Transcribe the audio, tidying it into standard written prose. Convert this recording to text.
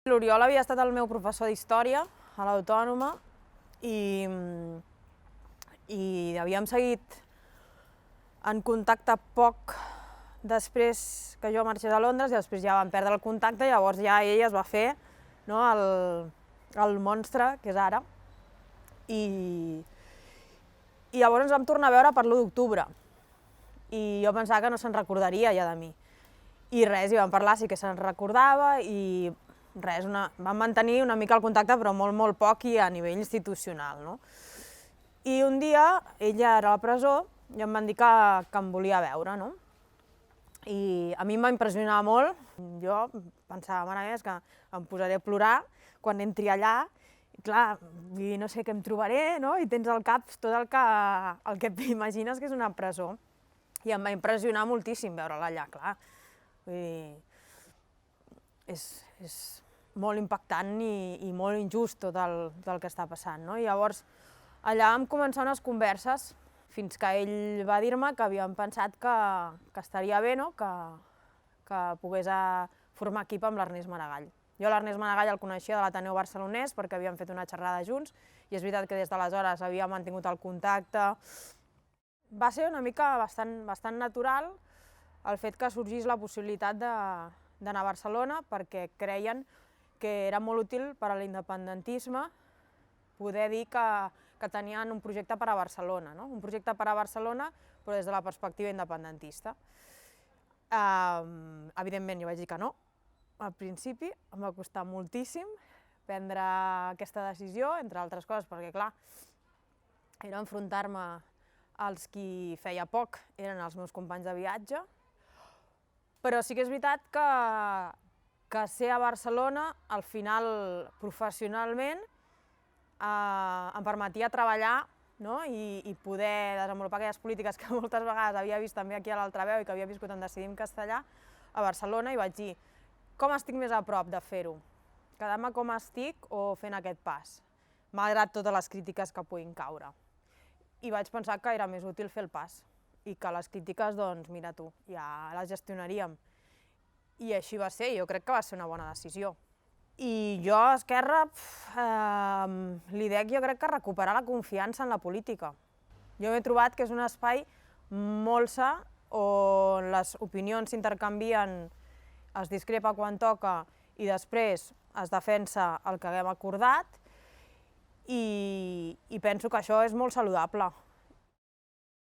L'Oriol havia estat el meu professor d'història a l'Autònoma i havíem seguit en contacte poc després que jo marxés a Londres i després ja vam perdre el contacte i llavors ja ell es va fer el monstre que és ara. I llavors ens vam tornar a veure per l'1 d'octubre i jo pensava que no se'n recordaria ja de mi. I res, i vam parlar, sí que se'n recordava i res, vam mantenir una mica el contacte però molt poc i a nivell institucional. I un dia, ell ja era a la presó i em van dir que em volia veure. I a mi em va impressionar molt. Jo pensava, mare meva, és que em posaré a plorar quan entri allà. I clar, no sé què em trobaré, i tens al cap tot el que t'imagines que és una presó. I em va impressionar moltíssim veure-la allà, clar. Vull dir, és molt impactant i molt injust tot el que està passant. I llavors allà vam començar unes converses fins que ell va dir-me que havíem pensat que estaria bé que pogués formar equip amb l'Ernest Maragall. Jo l'Ernest Maragall el coneixia de l'Ateneu Barcelonès perquè havíem fet una xerrada junts i és veritat que des d'aleshores havia mantingut el contacte. Va ser una mica bastant natural el fet que sorgís la possibilitat d'anar a Barcelona perquè creien que era molt útil per a l'independentisme poder dir que tenien un projecte per a Barcelona, un projecte per a Barcelona però des de la perspectiva independentista. Evidentment jo vaig dir que no, al principi em va costar moltíssim prendre aquesta decisió, entre altres coses perquè clar, era enfrontar-me als qui feia poc eren els meus companys de viatge, però sí que és veritat que ser a Barcelona, al final, professionalment, em permetia treballar i poder desenvolupar aquelles polítiques que moltes vegades havia vist també aquí a l'Altaveu i que havia viscut en Decidim Castellà, a Barcelona, i vaig dir, com estic més a prop de fer-ho? Quedar-me com estic o fent aquest pas? Malgrat totes les crítiques que puguin caure. I vaig pensar que era més útil fer el pas i que les crítiques, doncs, mira tu, ja les gestionaríem. I així va ser, jo crec que va ser una bona decisió. I jo a Esquerra li dec, jo crec que recuperar la confiança en la política. Jo m'he trobat que és un espai molt sa, on les opinions s'intercanvien, es discrepa quan toca i després es defensa el que haguem acordat i penso que això és molt saludable.